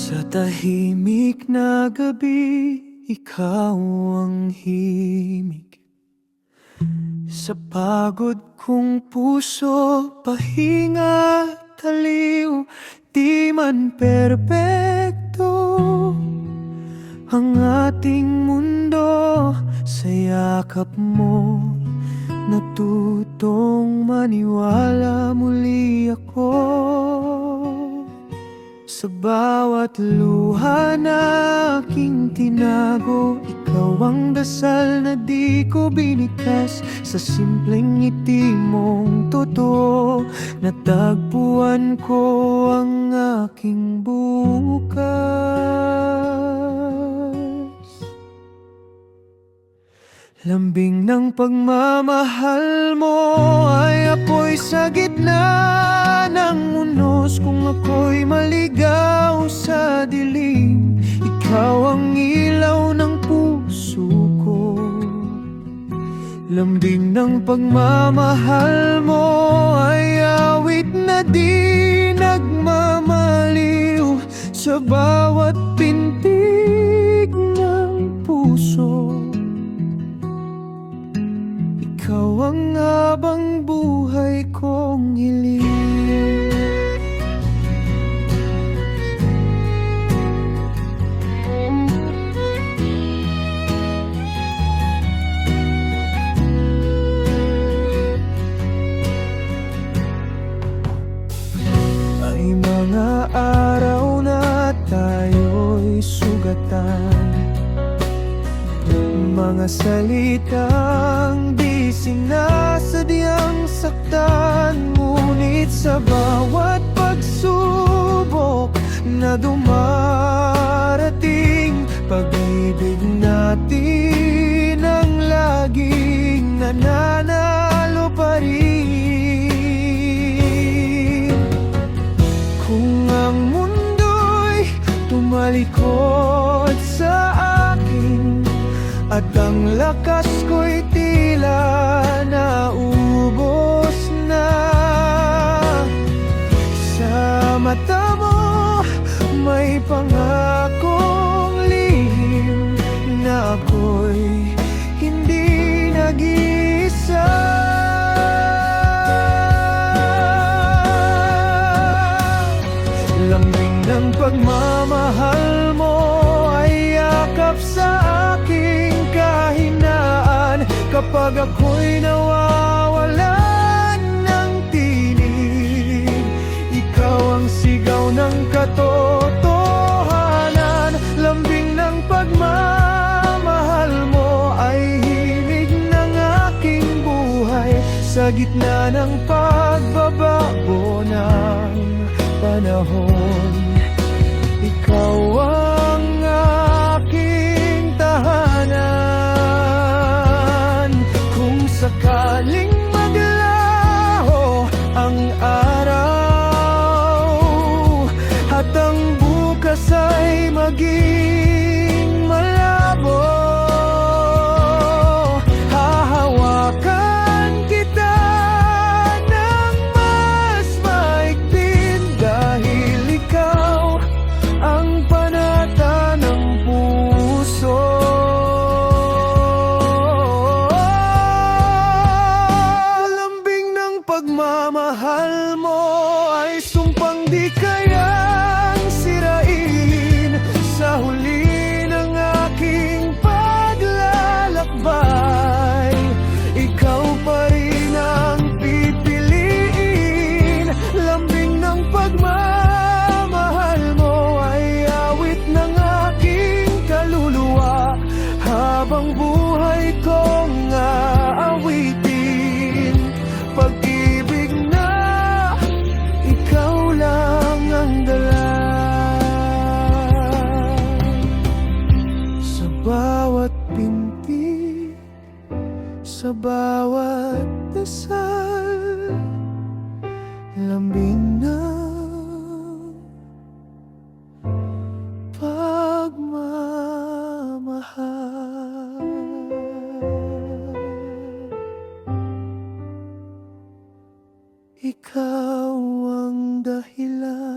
Sa tahimik na gabi, ikaw ang himig. Sa pagod kong puso, pahinga at aliw. Di man perpekto ang ating mundo, sa yakap mo natutong maniwala muli ako. Sa bawat luha na aking tinago, ikaw ang dasal na di ko binikas. Sa simpleng ngiti mong totoo, natagpuan ko ang aking bukas. Lambing ng pagmamahal mo ay apoy sa gitna ng unos. Kung ako'y maligaw sa dilim, ikaw ang ilaw ng puso ko. Lambing ng pagmamahal mo ay awit na di nagmamaliw. Sa bawat pintig ng puso, ikaw ang habang buhay kong hiling. May mga araw na tayo'y sugatan, mga salitang di sinasadyang saktan. Ngunit sa bawat pagsubok na dumarating, pag-ibig natin ang laging nananalo pa rin. Kung ang mundo'y tumalikod sa akin at ang lakas ko'y tila naubos na, sa mata mo may pangakong lihim na ako'y hindi nag-iisa. Lambing ng pagmamahal mo ay yakap sa aking kahinaan. Kapag ako'y nawawalan ng tinig, ikaw ang sigaw ng katotohanan. Lambing ng pagmamahal mo ay himig ng aking buhay. Sa gitna ng pagbabago ng panahon, ikaw ang aking tahanan. Kung sakaling maglaho ang araw at ang bukas ay maging malabo, hahawakan kita ng mas maigpit, dahil ikaw ang panata ng puso. Lambing ng pagmamahal mo ay sumpang di kayang sirain. Sa huli ng aking paglalakbay, ikaw pa rin ang pipiliin. Lambing ng pagmamahal mo ay awit ng aking kaluluwa. Habang buhay kong aawitin, pag-ibig na ikaw lang ang dala. Sa bawat pintig, sa bawat dasal, lambing ng pagmamahal. Ikaw ang dahilan